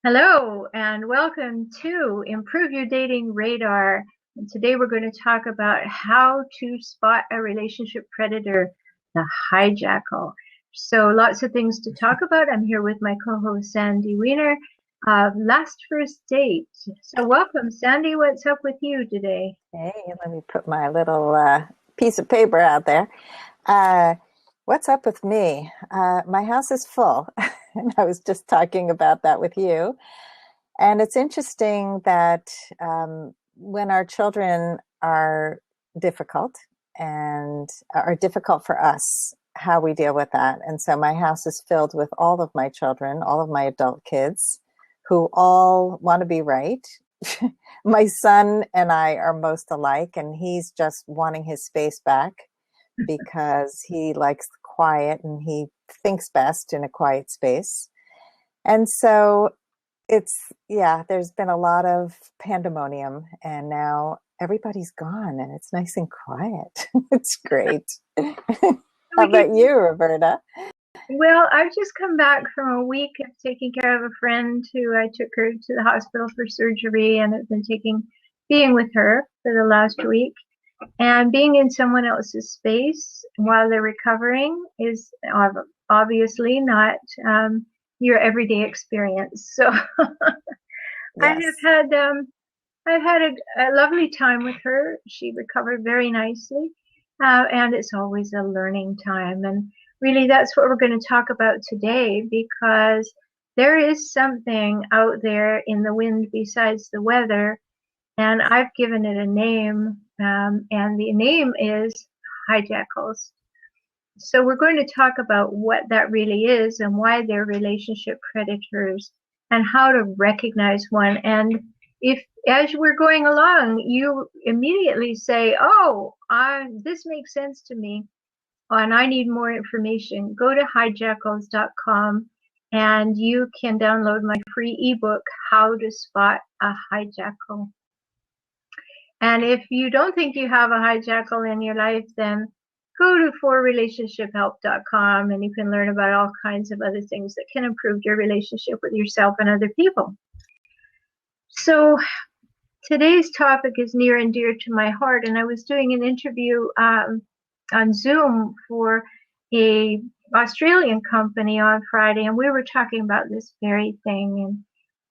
Hello and welcome to Improve Your Dating Radar. And today we're going to talk about how to spot a relationship predator, the hijackal. So lots of things to talk about. I'm here with my co-host Sandy Weiner of Last First Date. So welcome, Sandy. What's up with you today? Hey, let me put my little piece of paper out there. What's up with me? My house is full. And I was just talking about that with you. And it's interesting that when our children are difficult and are difficult for us, how we deal with that. And so my house is filled with all of my children, all of my adult kids who all want to be right. My son and I are most alike, and he's just wanting his space back because he likes quiet and he thinks best in a quiet space. And so there's been a lot of pandemonium, and now everybody's gone and it's nice and quiet. It's great. How about you, Rhoberta? Well, I've just come back from a week of taking care of a friend who I took her to the hospital for surgery, and have been being with her for the last week. And being in someone else's space while they're recovering is obviously not your everyday experience. So Yes. I've had a lovely time with her. She recovered very nicely, and it's always a learning time. And really, that's what we're going to talk about today, because there is something out there in the wind besides the weather, and I've given it a name, and the name is hijackals. So we're going to talk about what that really is and why they're relationship predators and how to recognize one. And if, as we're going along, you immediately say, oh, this makes sense to me, and I need more information, go to hijackals.com and you can download my free ebook, How to Spot a Hijackal. And if you don't think you have a hijackal in your life, then go to forrelationshiphelp.com and you can learn about all kinds of other things that can improve your relationship with yourself and other people. So today's topic is near and dear to my heart, and I was doing an interview on Zoom for a Australian company on Friday, and we were talking about this very thing, and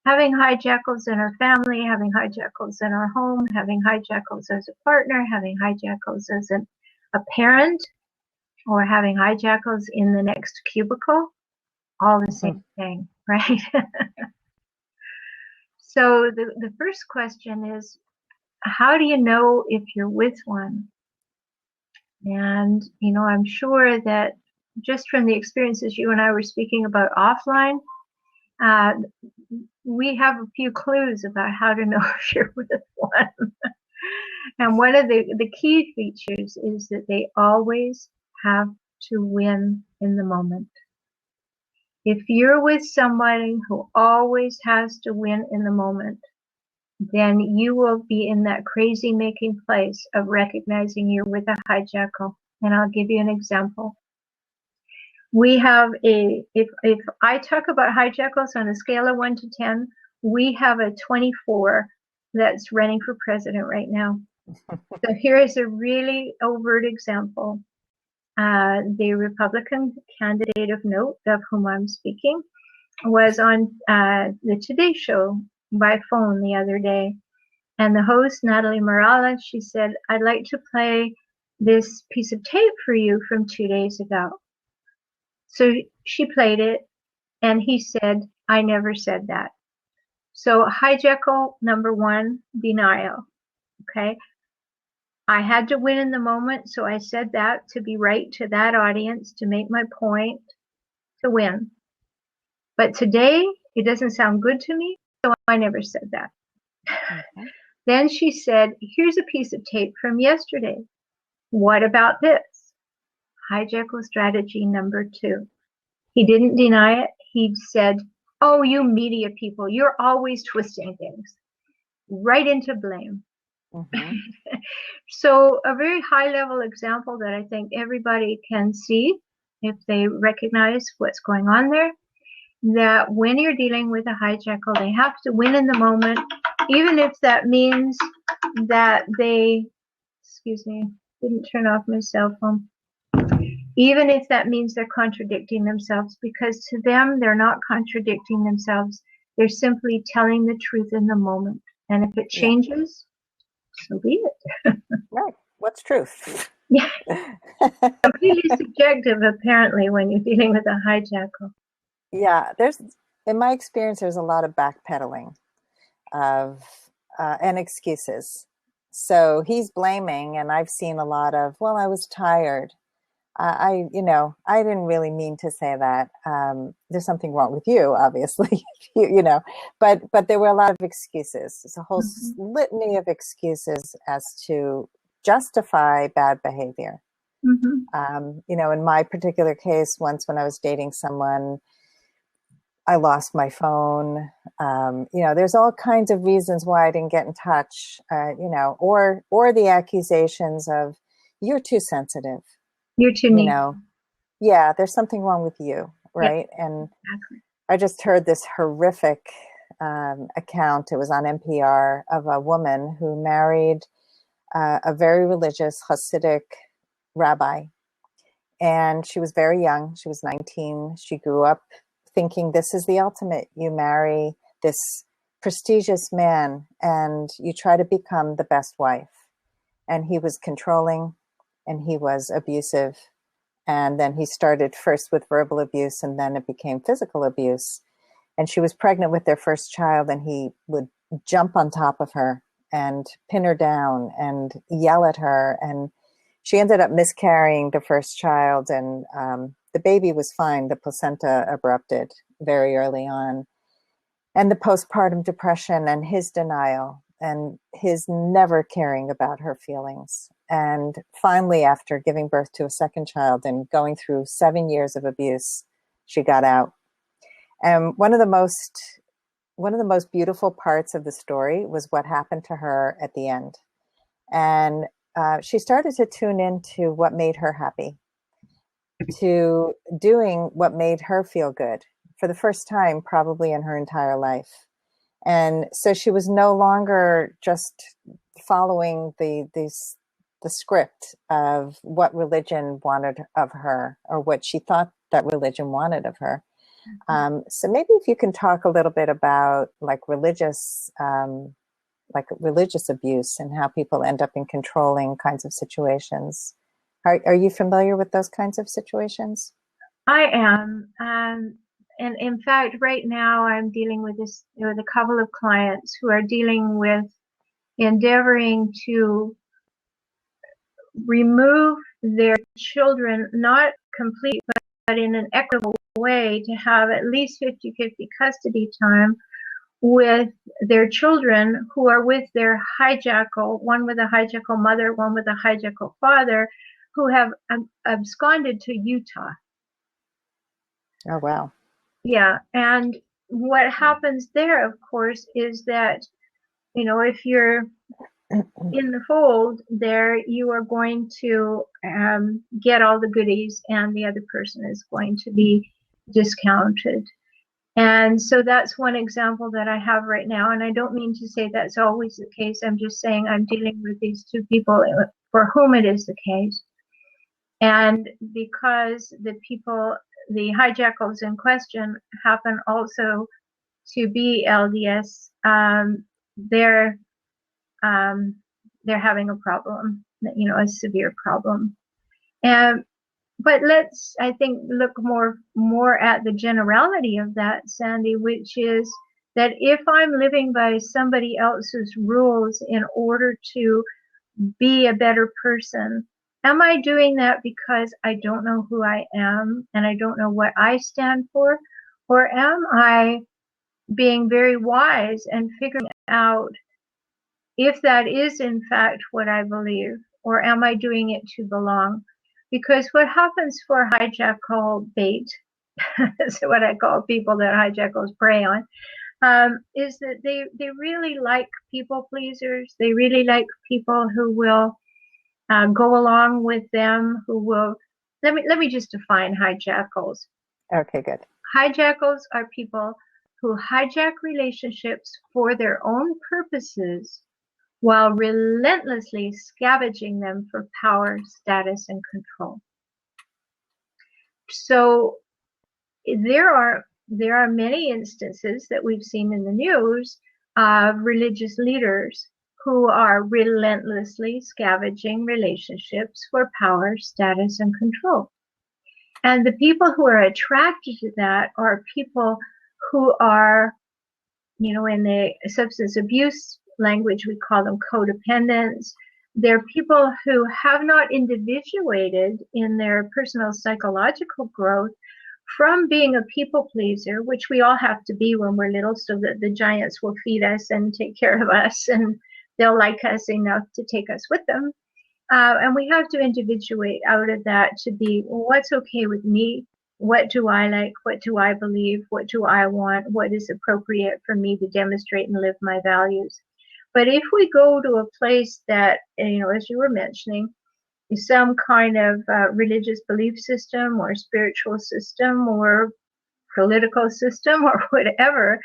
having hijackals in our family, having hijackals in our home, having hijackals as a partner, having hijackals as a parent, or having hijackals in the next cubicle, all the same thing, right? So the first question is, how do you know if you're with one? And, I'm sure that just from the experiences you and I were speaking about offline, we have a few clues about how to know if you're with one. And one of the key features is that they always have to win in the moment. If you're with somebody who always has to win in the moment, then you will be in that crazy making place of recognizing you're with a hijackal. And I'll give you an example. We have if I talk about hijackals on a scale of 1 to 10, we have a 24 that's running for president right now. So here is a really overt example. The Republican candidate of note, of whom I'm speaking, was on the Today Show by phone the other day. And the host, Natalie Morales, she said, I'd like to play this piece of tape for you from 2 days ago. So she played it, and he said, I never said that. So hijackal number 1, denial. Okay. I had to win in the moment, so I said that to be right to that audience, to make my point, to win. But today, it doesn't sound good to me, so I never said that. Okay. Then she said, here's a piece of tape from yesterday. What about this? Hijackal strategy number 2. He didn't deny it. He said, oh, you media people, you're always twisting things. Right into blame. Mm-hmm. So a very high level example that I think everybody can see if they recognize what's going on there that when you're dealing with a hijackal, they have to win in the moment, even if that means that they, excuse me, didn't turn off my cell phone, even if that means they're contradicting themselves, because to them, they're not contradicting themselves. They're simply telling the truth in the moment. And if it changes, so be it. Right. What's truth? Yeah. Completely subjective, apparently, when you're dealing with a hijackal. Yeah, in my experience, there's a lot of backpedaling of and excuses. So he's blaming, and I've seen a lot of, well, I was tired. I didn't really mean to say that. There's something wrong with you, obviously, but there were a lot of excuses. It's a whole litany of excuses as to justify bad behavior. In my particular case, once when I was dating someone, I lost my phone. There's all kinds of reasons why I didn't get in touch, or the accusations of, you're too sensitive. You're too neat. Yeah, there's something wrong with you, right? Yep. And exactly. I just heard this horrific account. It was on NPR of a woman who married a very religious Hasidic rabbi. And she was very young. She was 19. She grew up thinking this is the ultimate. You marry this prestigious man and you try to become the best wife. And he was controlling and he was abusive. And then he started first with verbal abuse and then it became physical abuse. And she was pregnant with their first child and he would jump on top of her and pin her down and yell at her. And she ended up miscarrying the first child, and the baby was fine. The placenta abrupted very early on. And the postpartum depression and his denial and his never caring about her feelings. And finally, after giving birth to a second child and going through 7 years of abuse, she got out. And one of the most beautiful parts of the story was what happened to her at the end. And she started to tune into what made her happy, to doing what made her feel good for the first time, probably in her entire life. And so she was no longer just following the script of what religion wanted of her or what she thought that religion wanted of her. So maybe if you can talk a little bit about religious abuse and how people end up in controlling kinds of situations. Are you familiar with those kinds of situations? I am. And in fact, right now I'm dealing with a couple of clients who are dealing with endeavoring to remove their children, not complete, but in an equitable way, to have at least 50-50 custody time with their children who are with their hijackal, one with a hijackal mother, one with a hijackal father, who have absconded to Utah. Oh, wow. Yeah. And what happens there, of course, is that, if you're in the fold there, you are going to get all the goodies and the other person is going to be discounted. And so that's one example that I have right now. And I don't mean to say that's always the case. I'm just saying I'm dealing with these two people for whom it is the case. And because the hijackals in question happen also to be LDS, they're having a problem, a severe problem. But let's, I think, look more at the generality of that, Sandy, which is that if I'm living by somebody else's rules in order to be a better person, am I doing that because I don't know who I am and I don't know what I stand for? Or am I being very wise and figuring out if that is in fact what I believe, or am I doing it to belong? Because what happens for hijackal bait, is what I call people that hijackals prey on, is that they really like people pleasers. They really like people who will go along with them, who will. Let me just define hijackals. Okay, good. Hijackals are people who hijack relationships for their own purposes while relentlessly scavenging them for power, status, and control. So there are many instances that we've seen in the news of religious leaders who are relentlessly scavenging relationships for power, status, and control. And the people who are attracted to that are people who are, in the substance abuse language, we call them codependents. They're people who have not individuated in their personal psychological growth from being a people pleaser, which we all have to be when we're little so that the giants will feed us and take care of us and they'll like us enough to take us with them. And we have to individuate out of that to be, well, what's okay with me? What do I like? What do I believe? What do I want? What is appropriate for me to demonstrate and live my values? But if we go to a place that, as you were mentioning, is some kind of religious belief system or spiritual system or political system or whatever,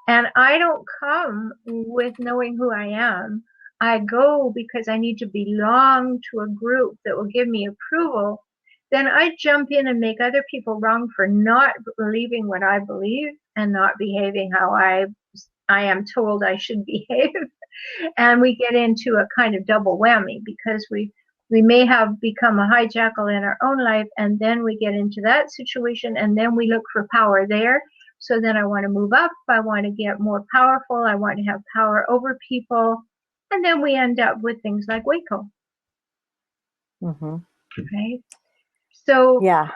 and I don't come with knowing who I am, I go because I need to belong to a group that will give me approval, then I jump in and make other people wrong for not believing what I believe and not behaving how I am told I should behave. And we get into a kind of double whammy because we may have become a hijackal in our own life, and then we get into that situation, and then we look for power there. So then I want to move up. I want to get more powerful. I want to have power over people. And then we end up with things like Waco. Mm-hmm. Right? So, yeah.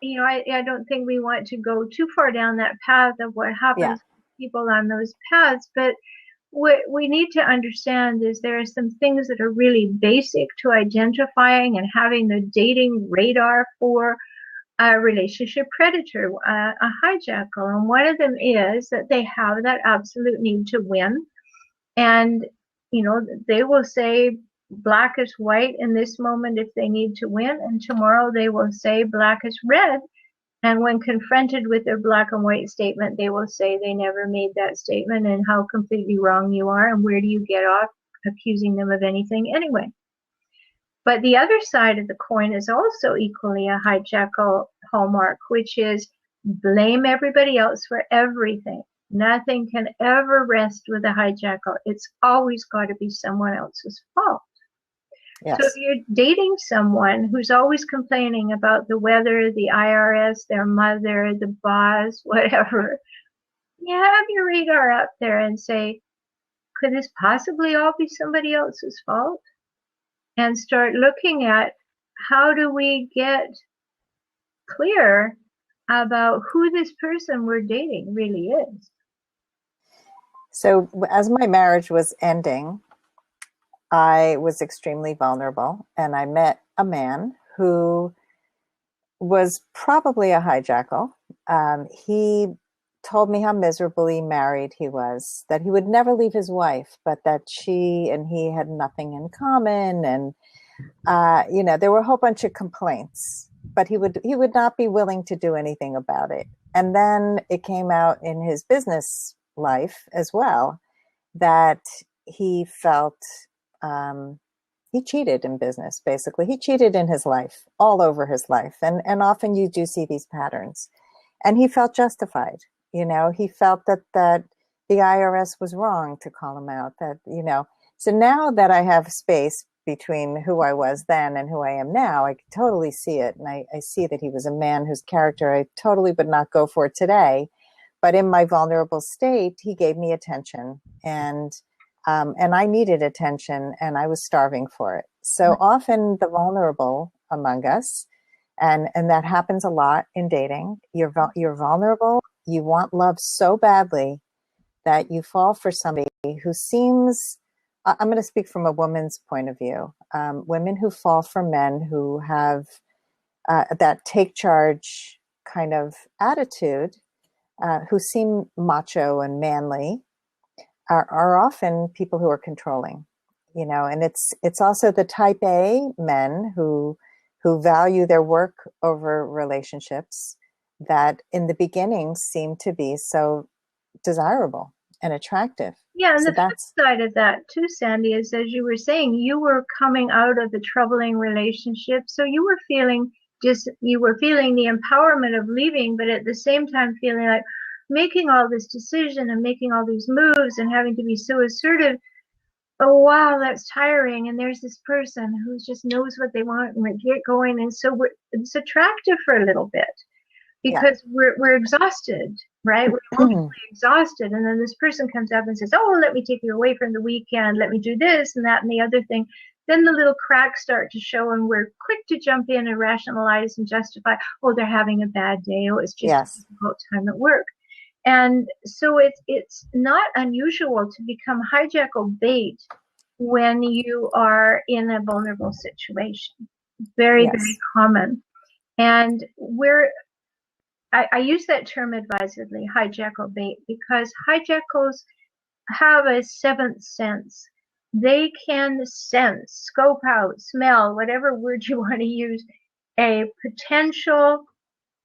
I don't think we want to go too far down that path of what happens to people on those paths. But what we need to understand is there are some things that are really basic to identifying and having the dating radar for a relationship predator, a hijackal. And one of them is that they have that absolute need to win. And, they will say black is white in this moment if they need to win. And tomorrow they will say black is red. And when confronted with their black and white statement, they will say they never made that statement and how completely wrong you are and where do you get off accusing them of anything anyway. But the other side of the coin is also equally a hijackal hallmark, which is blame everybody else for everything. Nothing can ever rest with a hijackal. It's always got to be someone else's fault. Yes. So if you're dating someone who's always complaining about the weather, the IRS, their mother, the boss, whatever, you have your radar up there and say, could this possibly all be somebody else's fault? And start looking at how do we get clear about who this person we're dating really is. So as my marriage was ending, I was extremely vulnerable, and I met a man who was probably a hijackal. He told me how miserably married he was, that he would never leave his wife, but that she and he had nothing in common. And, there were a whole bunch of complaints, but he would not be willing to do anything about it. And then it came out in his business life as well that he felt he cheated in business. Basically, he cheated in his life, all over his life, and often you do see these patterns. And he felt justified. He felt that the IRS was wrong to call him out. So now that I have space between who I was then and who I am now, I can totally see it, and I see that he was a man whose character I totally would not go for today. But in my vulnerable state, he gave me attention, and I needed attention, and I was starving for it. So often the vulnerable among us, and that happens a lot in dating, you're vulnerable, you want love so badly that you fall for somebody who seems, I'm going to speak from a woman's point of view, women who fall for men who have that take charge kind of attitude, who seem macho and manly, are often people who are controlling, and it's also the type A men who value their work over relationships, that in the beginning seem to be so desirable and attractive. Yeah, and So the flip that's, side of that too, Sandy, is as you were saying, you were coming out of the troubling relationship, so you were feeling you were feeling the empowerment of leaving, but at the same time feeling like making all this decision and making all these moves and having to be so assertive. Oh wow, that's tiring. And there's this person who just knows what they want and we get going, and so it's attractive for a little bit yeah. because we're exhausted, right? We're emotionally exhausted, and then this person comes up and says, "Oh, let me take you away from the weekend. Let me do this and that and the other thing." Then the little cracks start to show, and we're quick to jump in and rationalize and justify. Oh, they're having a bad day. Oh, it's just Yes. a difficult time at work. And so it's not unusual to become hijackal bait when you are in a vulnerable situation. Very, very Yes. common. And I use that term advisedly, hijackal bait, because hijackals have a seventh sense. They can sense, scope out, smell, whatever word you want to use, a potential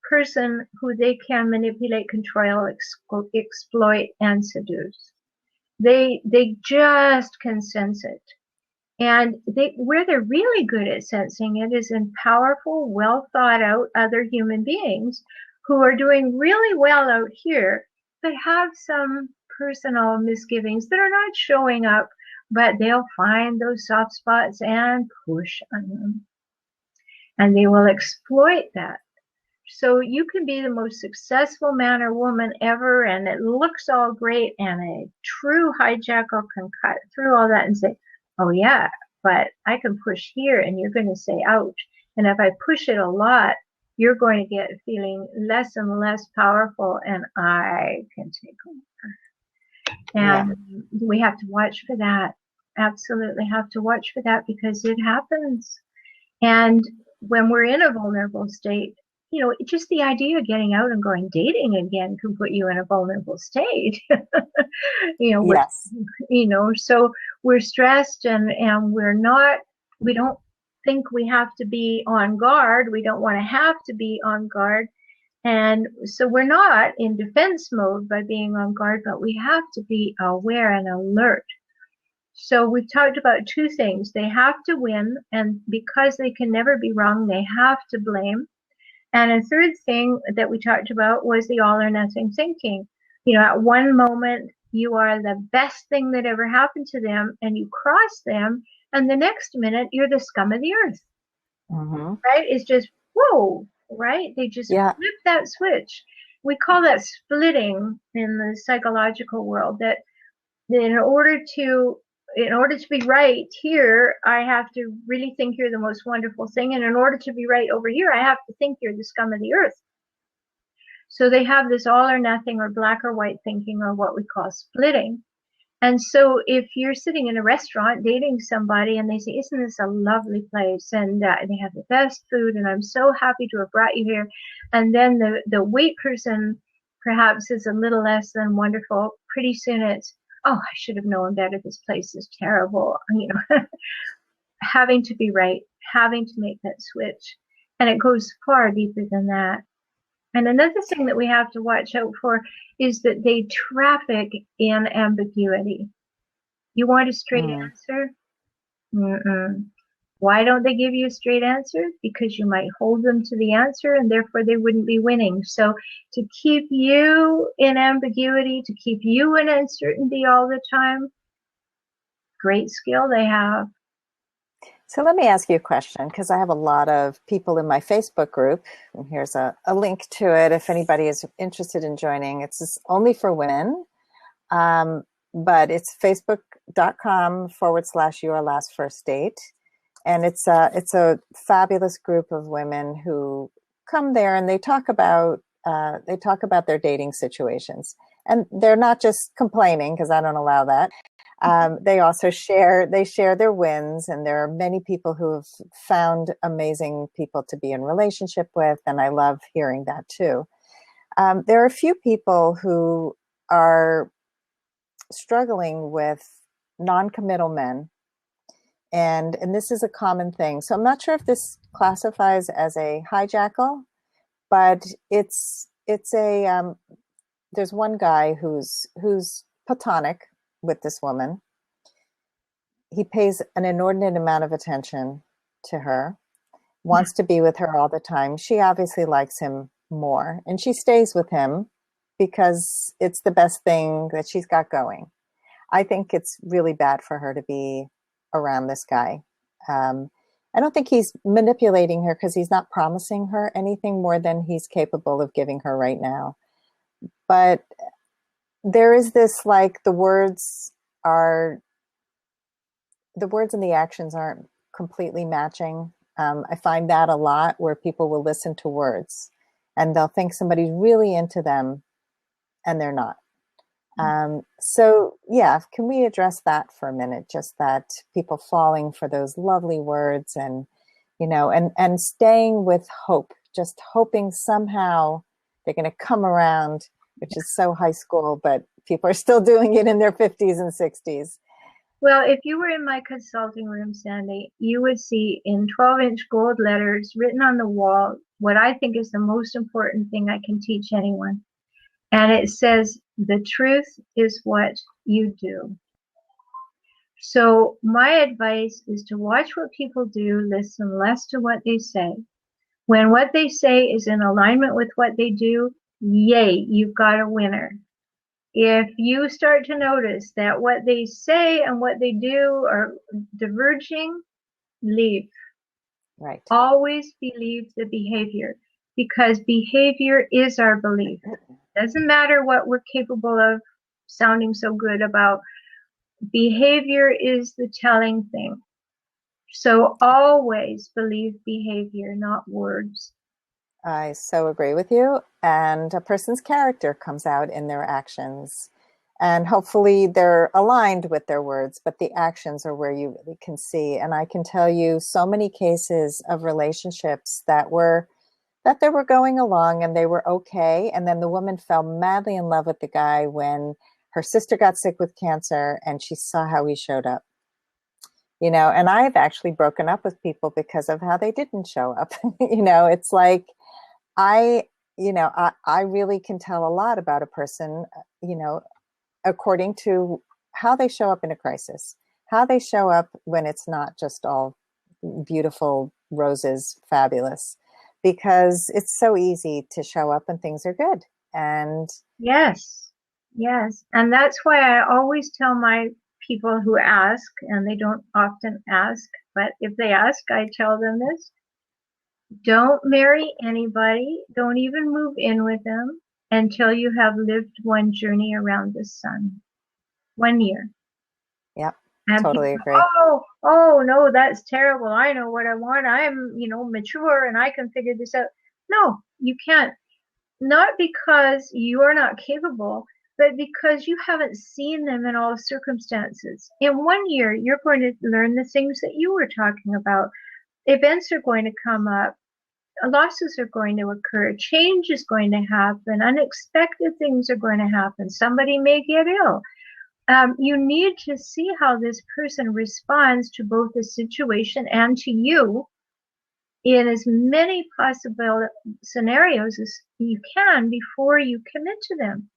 person who they can manipulate, control, exploit, and seduce. They just can sense it. And where they're really good at sensing it is in powerful, well thought out other human beings who are doing really well out here, but have some personal misgivings that are not showing up, but they'll find those soft spots and push on them. And they will exploit that. So you can be the most successful man or woman ever, and it looks all great, and a true hijackal can cut through all that and say, oh yeah, but I can push here, and you're going to say ouch. And if I push it a lot, you're going to get feeling less and less powerful, and I can take over. And we have to watch for that. Absolutely have to watch for that, because it happens. And when we're in a vulnerable state, you know, just the idea of getting out and going dating again can put you in a vulnerable state. Yes. So we're stressed, and we don't think we have to be on guard. We don't want to have to be on guard. And so we're not in defense mode by being on guard, but we have to be aware and alert. So we've talked about two things. They have to win, and because they can never be wrong, they have to blame. And a third thing that we talked about was the all or nothing thinking. You know, at one moment, you are the best thing that ever happened to them, and you cross them, and the next minute, you're the scum of the earth. Mm-hmm. Right? It's just, whoa, right? They just flip that switch. We call that splitting in the psychological world, that in order to be right here, I have to really think you're the most wonderful thing. And in order to be right over here, I have to think you're the scum of the earth. So they have this all or nothing or black or white thinking, or what we call splitting. And so if you're sitting in a restaurant dating somebody and they say, isn't this a lovely place? And they have the best food, and I'm so happy to have brought you here. And then the wait person perhaps is a little less than wonderful. Pretty soon it's, oh, I should have known better. This place is terrible. Having to be right, having to make that switch. And it goes far deeper than that. And another thing that we have to watch out for is that they traffic in ambiguity. You want a straight answer? Mm-mm. Why don't they give you a straight answer? Because you might hold them to the answer, and therefore they wouldn't be winning. So to keep you in ambiguity, to keep you in uncertainty all the time, great skill they have. So let me ask you a question, because I have a lot of people in my Facebook group, and here's a link to it if anybody is interested in joining. It's only for women, but it's facebook.com/your last first date. And it's a fabulous group of women who come there, and they talk about their dating situations. And they're not just complaining, because I don't allow that. They also share their wins, and there are many people who have found amazing people to be in relationship with, and I love hearing that too. There are a few people who are struggling with non-committal men, and this is a common thing. So I'm not sure if this classifies as a hijackal, but it's a there's one guy who's platonic with this woman. He pays an inordinate amount of attention to her, wants to be with her all the time. She obviously likes him more, and she stays with him because it's the best thing that she's got going. I think it's really bad for her to be around this guy. I don't think he's manipulating her because he's not promising her anything more than he's capable of giving her right now. But there is this, like, the words and the actions aren't completely matching. I find that a lot, where people will listen to words and they'll think somebody's really into them and they're not. So yeah, can we address that for a minute? Just that people falling for those lovely words and, and staying with hope, just hoping somehow they're going to come around, which is so high school, but people are still doing it in their 50s and 60s. Well, if you were in my consulting room, Sandy, you would see in 12-inch gold letters written on the wall what I think is the most important thing I can teach anyone. And it says, the truth is what you do. So my advice is to watch what people do, listen less to what they say. When what they say is in alignment with what they do, yay, you've got a winner. If you start to notice that what they say and what they do are diverging, leave. Right. Always believe the behavior, because behavior is our belief. Doesn't matter what we're capable of sounding so good about. Behavior is the telling thing. So always believe behavior, not words. I so agree with you. And a person's character comes out in their actions. And hopefully they're aligned with their words, but the actions are where you really can see. And I can tell you so many cases of relationships that they were going along and they were okay. And then the woman fell madly in love with the guy when her sister got sick with cancer and she saw how he showed up. And I've actually broken up with people because of how they didn't show up. It's like, I really can tell a lot about a person, according to how they show up in a crisis, how they show up when it's not just all beautiful roses, fabulous, because it's so easy to show up and things are good. And yes. And that's why I always tell my people who ask, and they don't often ask, but if they ask, I tell them this: don't marry anybody, don't even move in with them until you have lived one journey around the sun. 1 year. Yep, and totally people, agree. oh no, that's terrible. I know what I want. I'm, mature and I can figure this out. No, you can't. Not because you are not capable, but because you haven't seen them in all circumstances. In 1 year, you're going to learn the things that you were talking about. Events are going to come up. Losses are going to occur. Change is going to happen. Unexpected things are going to happen. Somebody may get ill. You need to see how this person responds to both the situation and to you in as many possible scenarios as you can before you commit to them.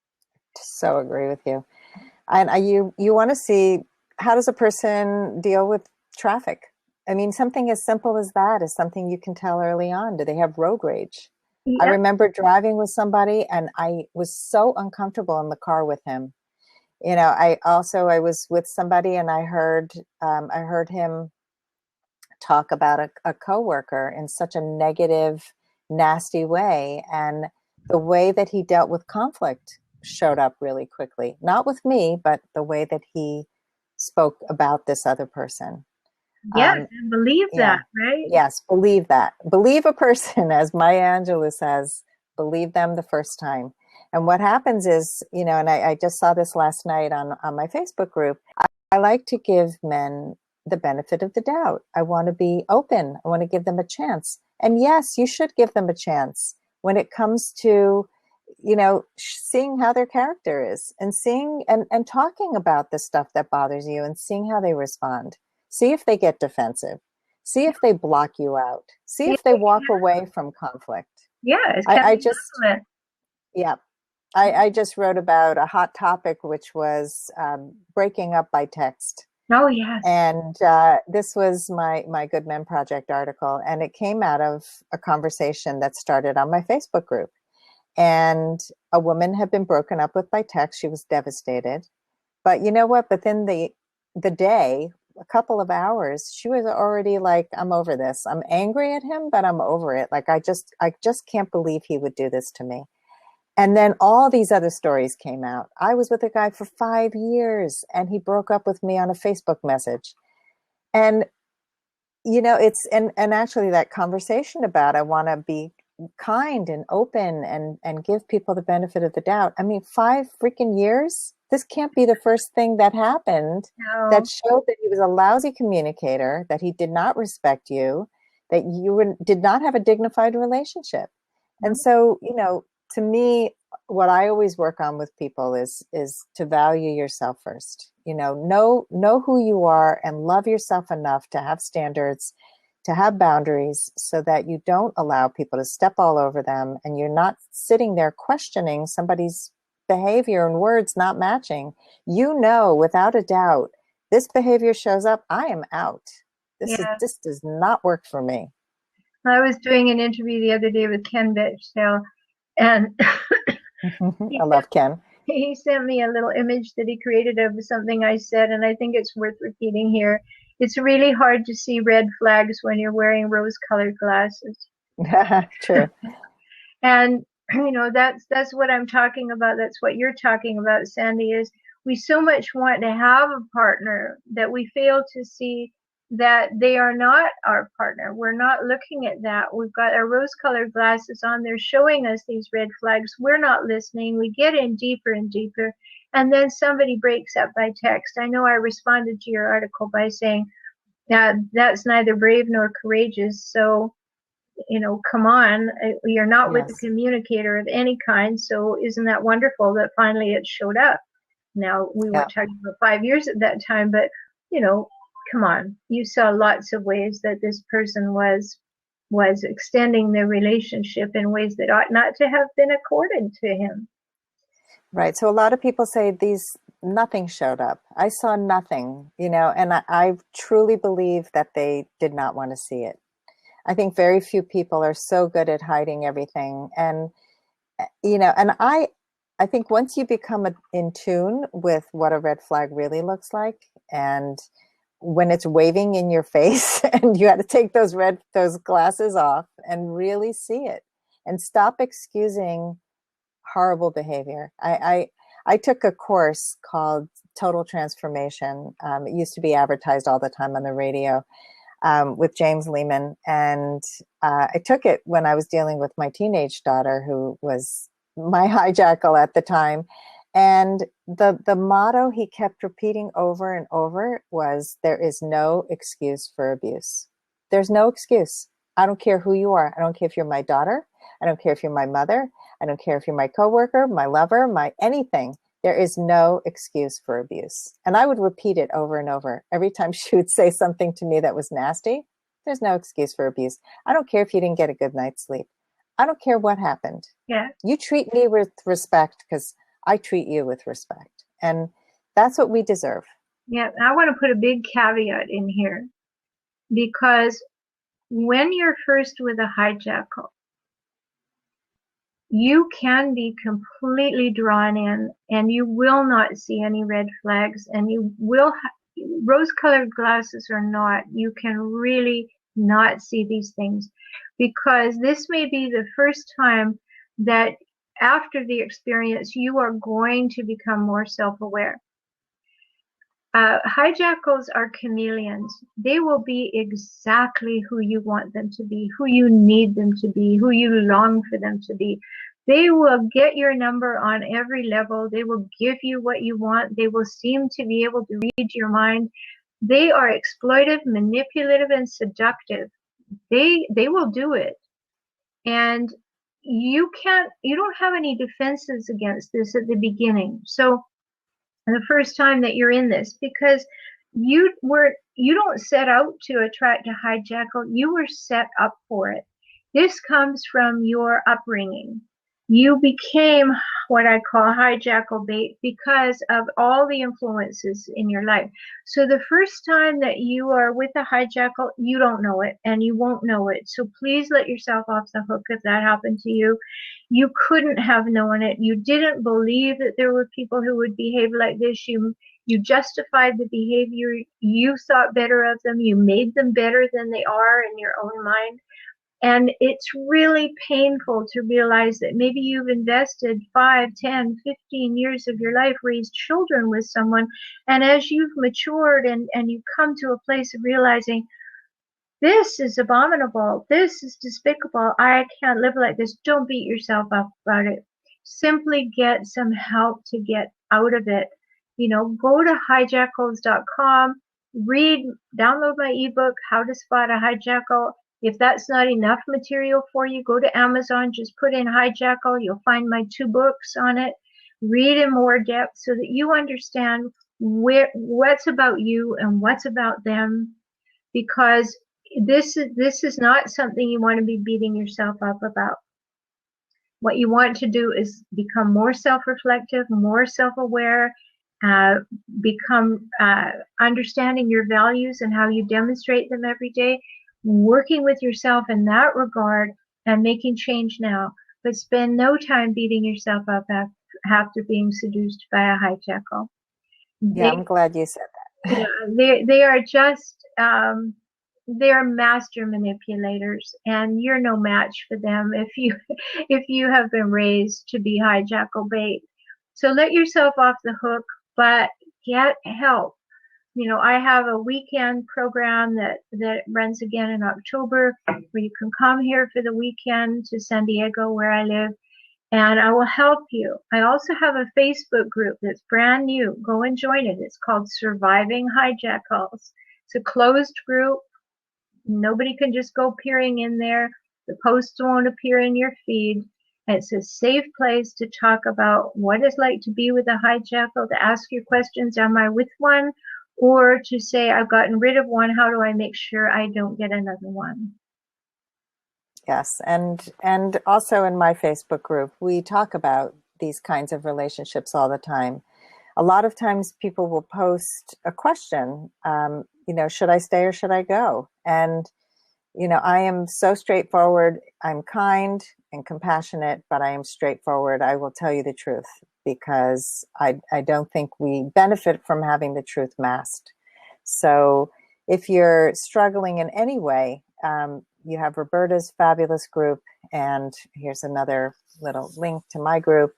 So agree with you. And you want to see, how does a person deal with traffic? I mean, something as simple as that is something you can tell early on. Do they have road rage? Yeah. I remember driving with somebody and I was so uncomfortable in the car with him. I was with somebody and I heard him talk about a coworker in such a negative, nasty way. And the way that he dealt with conflict showed up really quickly. Not with me, but the way that he spoke about this other person. Yes, and believe that, right? Yes, believe that. Believe a person, as Maya Angelou says, believe them the first time. And what happens is, and I just saw this last night on my Facebook group, I like to give men the benefit of the doubt. I want to be open. I want to give them a chance. And yes, you should give them a chance when it comes to, seeing how their character is and seeing and talking about the stuff that bothers you and seeing how they respond. See if they get defensive. See if they block you out. See if they walk away from conflict. Yes, can I be just, excellent. yeah, I just wrote about a hot topic, which was breaking up by text. Oh, yes. And this was my Good Men Project article, and it came out of a conversation that started on my Facebook group. And a woman had been broken up with by text. She was devastated. But you know what? Within the day, a couple of hours, she was already like, I'm over this. I'm angry at him, but I'm over it. Like I just can't believe he would do this to me. And then all these other stories came out. I was with a guy for 5 years and he broke up with me on a Facebook message. And it's and actually that conversation about I want to be kind and open and give people the benefit of the doubt. I mean, 5 freaking years. This can't be the first thing that happened that No. showed that he was a lousy communicator, that he did not respect you, that did not have a dignified relationship. No. And so, to me, what I always work on with people is to value yourself first. Know who you are and love yourself enough to have standards, to have boundaries, so that you don't allow people to step all over them, and you're not sitting there questioning somebody's behavior and words not matching. Without a doubt, this behavior shows up, I am out. Yeah. This does not work for me. I was doing an interview the other day with Ken Bitchdale, and I he sent, love Ken. he sent me a little image that he created of something I said, and I think it's worth repeating here. It's really hard to see red flags when you're wearing rose-colored glasses. True. And that's what I'm talking about. That's what you're talking about, Sandy, is we so much want to have a partner that we fail to see that they are not our partner. We're not looking at that. We've got our rose-colored glasses on. They're showing us these red flags. We're not listening. We get in deeper and deeper. And then somebody breaks up by text. I know I responded to your article by saying that that's neither brave nor courageous. So, come on, you're not with a Yes. communicator of any kind. So isn't that wonderful that finally it showed up? Now, we Yeah. weren't talking about 5 years at that time, but, come on. You saw lots of ways that this person was extending their relationship in ways that ought not to have been accorded to him. Right. So a lot of people say nothing showed up. I saw nothing, and I truly believe that they did not want to see it. I think very few people are so good at hiding everything. And, and I think once you become in tune with what a red flag really looks like, and when it's waving in your face and you had to take those glasses off and really see it and stop excusing horrible behavior. I took a course called Total Transformation. It used to be advertised all the time on the radio with James Lehman. And I took it when I was dealing with my teenage daughter, who was my hijackal at the time. And the motto he kept repeating over and over was, there is no excuse for abuse. There's no excuse. I don't care who you are. I don't care if you're my daughter. I don't care if you're my mother. I don't care if you're my coworker, my lover, my anything. There is no excuse for abuse. And I would repeat it over and over. Every time she would say something to me that was nasty, there's no excuse for abuse. I don't care if you didn't get a good night's sleep. I don't care what happened. Yeah. You treat me with respect because I treat you with respect. And that's what we deserve. Yeah. I want to put a big caveat in here, because when you're first with a hijackal, you can be completely drawn in and you will not see any red flags, and you will rose-colored glasses or not, you can really not see these things, because this may be the first time that after the experience you are going to become more self-aware. Hijackals are chameleons. They will be exactly who you want them to be, who you need them to be, who you long for them to be. They will get your number on every level. They will give you what you want. They will seem to be able to read your mind. They are exploitive, manipulative, and seductive. They will do it. And you don't have any defenses against this at the beginning. So the first time that you're in this, because you don't set out to attract a hijackal, you were set up for it. This comes from your upbringing. You became what I call hijackal bait because of all the influences in your life. So the first time that you are with a hijackal, you don't know it and you won't know it. So please let yourself off the hook if that happened to you. You couldn't have known it. You didn't believe that there were people who would behave like this. You justified the behavior. You thought better of them. You made them better than they are in your own mind. And it's really painful to realize that maybe you've invested 5, 10, 15 years of your life, raised children with someone. And as you've matured and you come to a place of realizing, this is abominable, this is despicable, I can't live like this, don't beat yourself up about it. Simply get some help to get out of it. Go to hijackals.com, download my ebook, How to Spot a Hijackal. If that's not enough material for you, go to Amazon, just put in Hijackal. You'll find my 2 books on it. Read in more depth so that you understand what's about you and what's about them, because this is not something you want to be beating yourself up about. What you want to do is become more self-reflective, more self-aware, become understanding your values and how you demonstrate them every day, working with yourself in that regard and making change now. But spend no time beating yourself up after being seduced by a hijackal. Yeah, I'm glad you said that. Yeah, they are just they're master manipulators, and you're no match for them if you have been raised to be hijackal bait. So let yourself off the hook, but get help. I have a weekend program that runs again in October, where you can come here for the weekend to San Diego, where I live, and I will help you. I also have a Facebook group that's brand new. Go and join it. It's called Surviving Hijackals. It's a closed group. Nobody can just go peering in there. The posts won't appear in your feed. It's a safe place to talk about what it's like to be with a hijackal, to ask your questions, am I with one? Or to say, I've gotten rid of one, how do I make sure I don't get another one? Yes, and also in my Facebook group, we talk about these kinds of relationships all the time. A lot of times people will post a question, should I stay or should I go? And, I am so straightforward. I'm kind and compassionate, but I am straightforward. I will tell you the truth because I don't think we benefit from having the truth masked. So if you're struggling in any way, you have Rhoberta's fabulous group, and here's another little link to my group.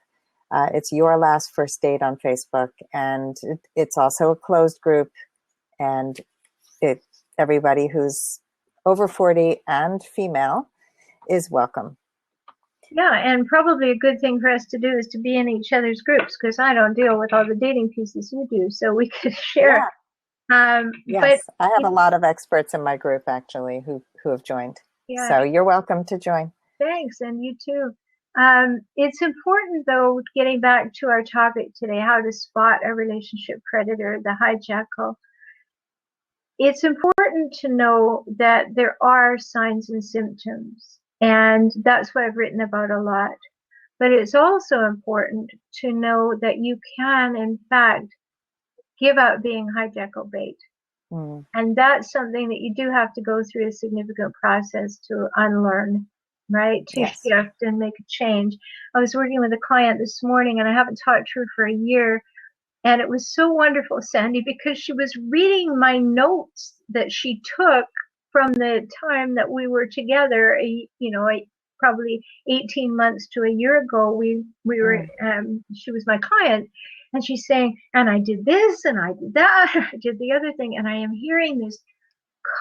It's Your Last First Date on Facebook, and it's also a closed group, and everybody who's over 40 and female is welcome. Yeah, and probably a good thing for us to do is to be in each other's groups, because I don't deal with all the dating pieces you do, so we could share. Yeah. Yes, but I have a lot of experts in my group, actually, who have joined. Yeah. So you're welcome to join. Thanks, and you too. It's important, though, getting back to our topic today, how to spot a relationship predator, the hijackal. It's important to know that there are signs and symptoms, and that's what I've written about a lot. But it's also important to know that you can, in fact, give up being hijackal bait. And that's something that you do have to go through a significant process to unlearn, right? To shift and make a change. I was working with a client this morning, and I haven't talked to her for a year. And it was so wonderful, Sandy, because she was reading my notes that she took from the time that we were together, probably 18 months to a year ago. We were, she was my client, and she's saying, and I did this, and I did that, I did the other thing. And I am hearing this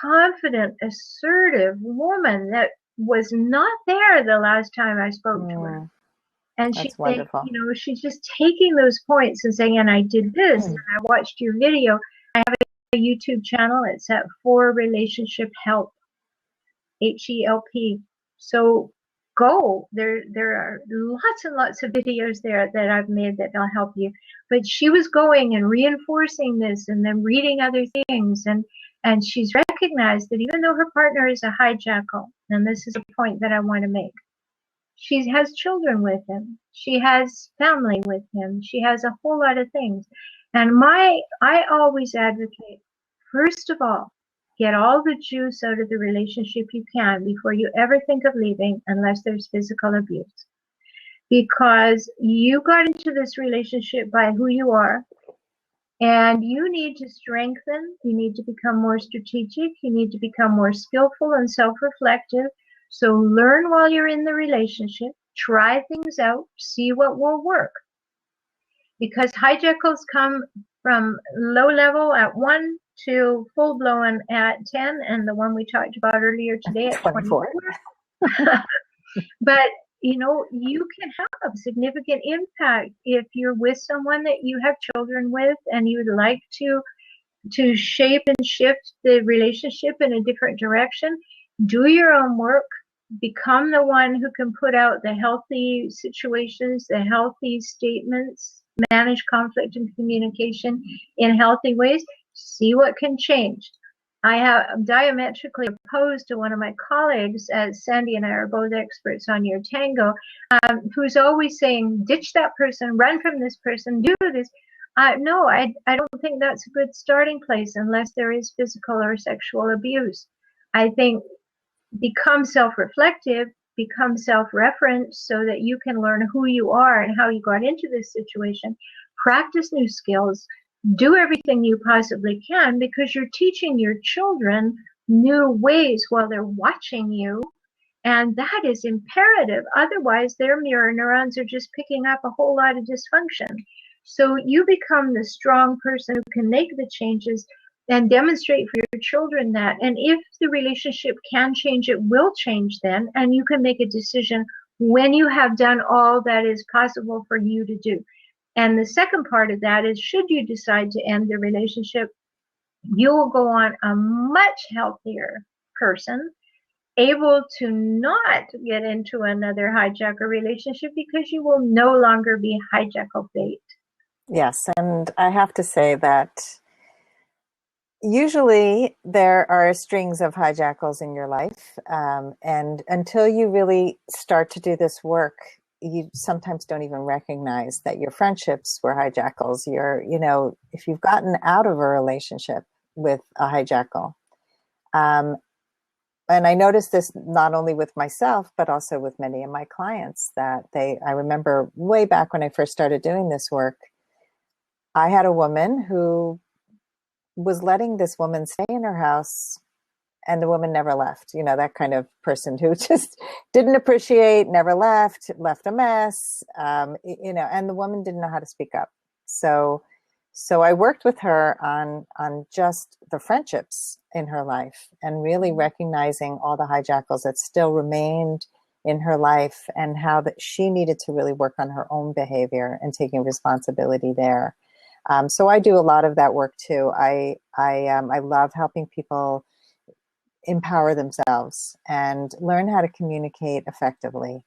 confident, assertive woman that was not there the last time I spoke to her. And she's saying, she's just taking those points and saying, and I did this, and I watched your video. I have a YouTube channel. It's at For Relationship Help, HELP. So go. There are lots and lots of videos there that I've made that will help you. But she was going and reinforcing this and then reading other things. And she's recognizing recognize that even though her partner is a hijackal, and this is a point that I want to make, she has children with him. She has family with him. She has a whole lot of things. And I always advocate, first of all, get all the juice out of the relationship you can before you ever think of leaving unless there's physical abuse. Because you got into this relationship by who you are, and you need to strengthen, you need to become more strategic, you need to become more skillful and self-reflective. So learn while you're in the relationship, try things out, see what will work. Because hijackals come from low level at 1 to full blown at 10, and the one we talked about earlier today at 24. But you know, you can have significant impact if you're with someone that you have children with and you would like to shape and shift the relationship in a different direction. Do your own work. Become the one who can put out the healthy situations, the healthy statements, manage conflict and communication in healthy ways. See what can change. I have diametrically opposed to one of my colleagues, as Sandy and I are both experts on your tango, who's always saying, ditch that person, run from this person, do this. No, I don't think that's a good starting place unless there is physical or sexual abuse. I think become self-reflective, become self-referent so that you can learn who you are and how you got into this situation. Practice new skills. Do everything you possibly can, because you're teaching your children new ways while they're watching you. And that is imperative. Otherwise, their mirror neurons are just picking up a whole lot of dysfunction. So you become the strong person who can make the changes and demonstrate for your children that. And if the relationship can change, it will change then. And you can make a decision when you have done all that is possible for you to do. And the second part of that is, should you decide to end the relationship, you will go on a much healthier person, able to not get into another hijacker relationship because you will no longer be hijackal bait. Yes, and I have to say that usually there are strings of hijackals in your life, and until you really start to do this work, you sometimes don't even recognize that your friendships were hijackals. If you've gotten out of a relationship with a hijackal, and I noticed this not only with myself, but also with many of my clients, that I remember way back when I first started doing this work, I had a woman who was letting this woman stay in her house, and the woman never left. That kind of person who just didn't appreciate, never left a mess, and the woman didn't know how to speak up. So I worked with her on just the friendships in her life and really recognizing all the hijackals that still remained in her life, and how that she needed to really work on her own behavior and taking responsibility there. So I do a lot of that work too. I love helping people empower themselves and learn how to communicate effectively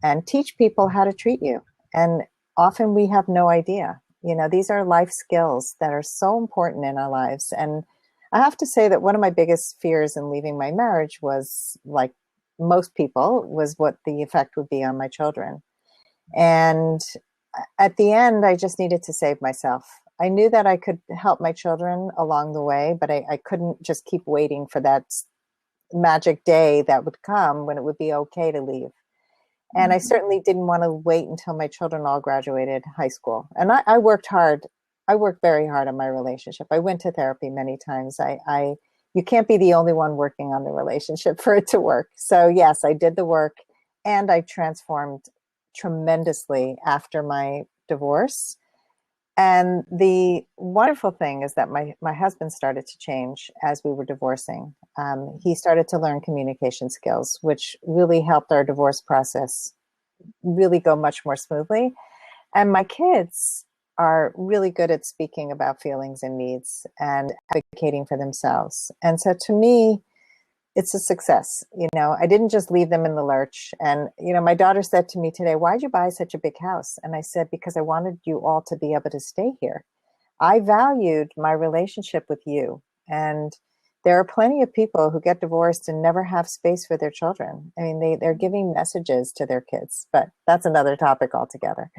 and teach people how to treat you. And often we have no idea. These are life skills that are so important in our lives. And I have to say that one of my biggest fears in leaving my marriage was, like most people, was what the effect would be on my children. And at the end, I just needed to save myself. I knew that I could help my children along the way, but I couldn't just keep waiting for that magic day that would come when it would be okay to leave. And I certainly didn't want to wait until my children all graduated high school. And I worked hard. I worked very hard on my relationship. I went to therapy many times. You can't be the only one working on the relationship for it to work. So yes, I did the work, and I transformed tremendously after my divorce. And the wonderful thing is that my husband started to change as we were divorcing. He started to learn communication skills, which really helped our divorce process really go much more smoothly. And my kids are really good at speaking about feelings and needs and advocating for themselves. And so to me, it's a success. I didn't just leave them in the lurch. And, my daughter said to me today, why'd you buy such a big house? And I said, because I wanted you all to be able to stay here. I valued my relationship with you. And there are plenty of people who get divorced and never have space for their children. I mean, they're giving messages to their kids, but that's another topic altogether.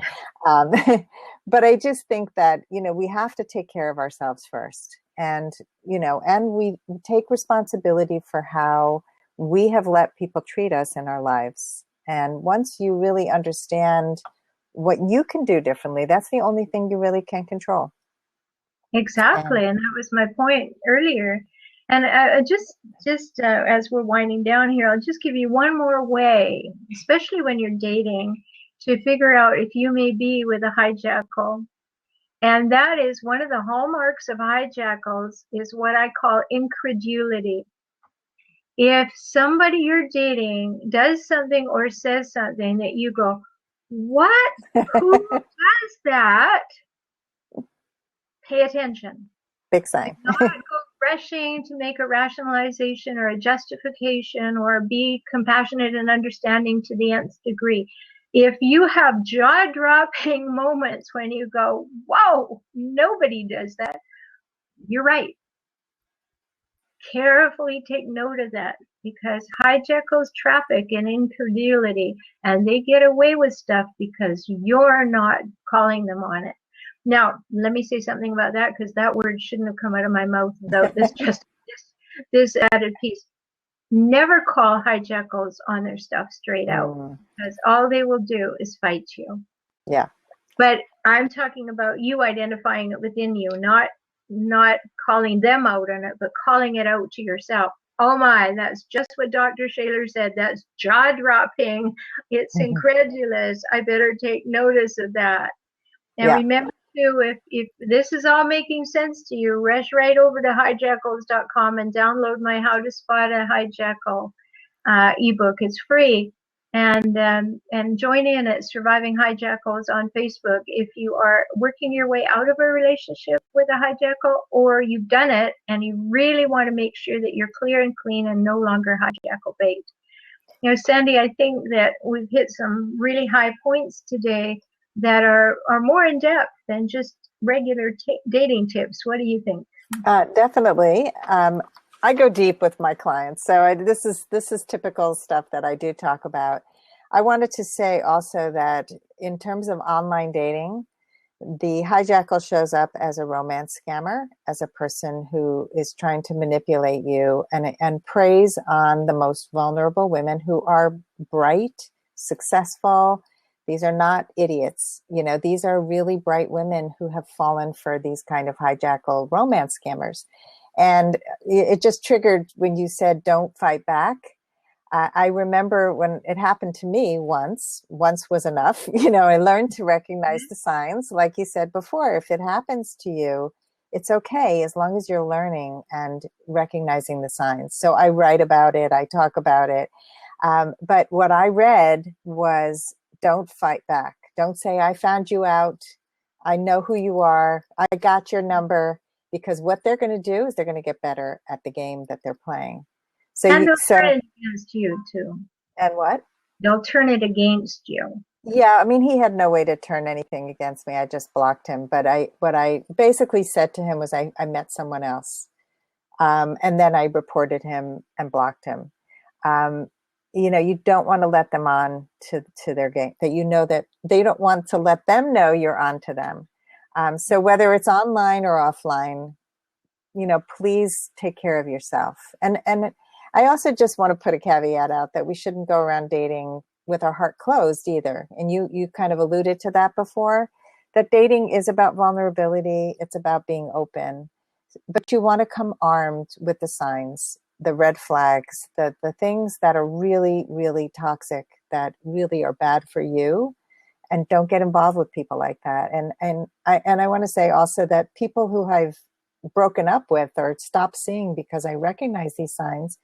Um, but I just think that, we have to take care of ourselves first. And, and we take responsibility for how we have let people treat us in our lives. And once you really understand what you can do differently, that's the only thing you really can control. Exactly. And that was my point earlier. And just as we're winding down here, I'll just give you one more way, especially when you're dating, to figure out if you may be with a hijackal. And that is one of the hallmarks of hijackals is what I call incredulity. If somebody you're dating does something or says something that you go, what? Who does that? Pay attention. Big sign. Not go rushing to make a rationalization or a justification or be compassionate and understanding to the nth degree. If you have jaw-dropping moments when you go, whoa, nobody does that, you're right. Carefully take note of that, because hijackals traffic in incredulity, and they get away with stuff because you're not calling them on it. Now, let me say something about that, because that word shouldn't have come out of my mouth without this added piece. Never call hijackals on their stuff straight out, because all they will do is fight you. Yeah. But I'm talking about you identifying it within you, not calling them out on it, but calling it out to yourself. Oh my, that's just what Dr. Shaler said. That's jaw-dropping. It's incredulous. I better take notice of that. And remember too, if this is all making sense to you, rush right over to hijackals.com and download my How to Spot a Hijackal ebook. It's free. And join in at Surviving Hijackals on Facebook if you are working your way out of a relationship with a hijackal, or you've done it and you really want to make sure that you're clear and clean and no longer hijackal bait. Sandy, I think that we've hit some really high points today that are more in depth than just regular dating tips. What do you think? Definitely. I go deep with my clients. So this is typical stuff that I do talk about. I wanted to say also that in terms of online dating, the hijackal shows up as a romance scammer, as a person who is trying to manipulate you and preys on the most vulnerable women who are bright, successful. These are not idiots. These are really bright women who have fallen for these kind of hijackal romance scammers. And it just triggered when you said, don't fight back. I remember when it happened to me once was enough. I learned to recognize the signs. Like you said before, if it happens to you, it's okay as long as you're learning and recognizing the signs. So I write about it. I talk about it. But what I read was, don't fight back. Don't say, I found you out. I know who you are. I got your number. Because what they're going to do is they're going to get better at the game that they're playing. And they'll turn it against you too. And what? They'll turn it against you. Yeah, I mean, he had no way to turn anything against me. I just blocked him. But what I basically said to him was I met someone else. And then I reported him and blocked him. You don't want to let them on to their game. That they don't want to let them know you're on to them. So whether it's online or offline, please take care of yourself. And I also just want to put a caveat out that we shouldn't go around dating with our heart closed either. And you kind of alluded to that before, that dating is about vulnerability. It's about being open, but you want to come armed with the signs, the red flags, the things that are really, really toxic, that really are bad for you. And don't get involved with people like that. And I want to say also that people who I've broken up with or stopped seeing because I recognize these signs,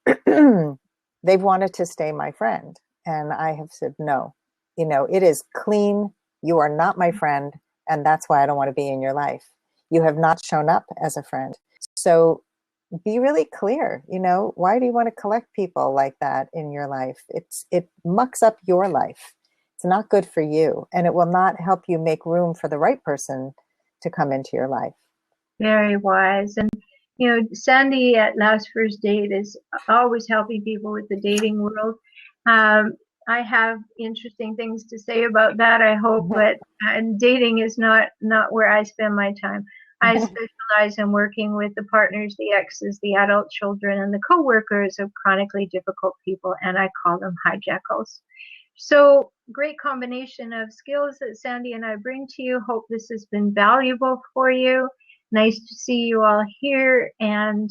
they've wanted to stay my friend. And I have said, no, it is clean. You are not my friend. And that's why I don't want to be in your life. You have not shown up as a friend. So be really clear. Why do you want to collect people like that in your life? It mucks up your life. It's not good for you, and it will not help you make room for the right person to come into your life. Very wise. And Sandy at Last First Date is always helping people with the dating world. Um, I have interesting things to say about that, I hope, but dating is not where I spend my time. I specialize in working with the partners, the exes, the adult children, and the co-workers of chronically difficult people, and I call them hijackals. So great combination of skills that Sandy and I bring to you. Hope this has been valuable for you. Nice to see you all here, and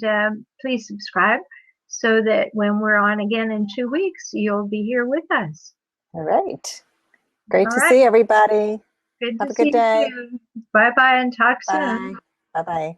please subscribe so that when we're on again in 2 weeks, you'll be here with us. All right. Great All to right. see everybody. Good Have to a good see day. you too. Bye-bye and talk soon. Bye. Bye-bye.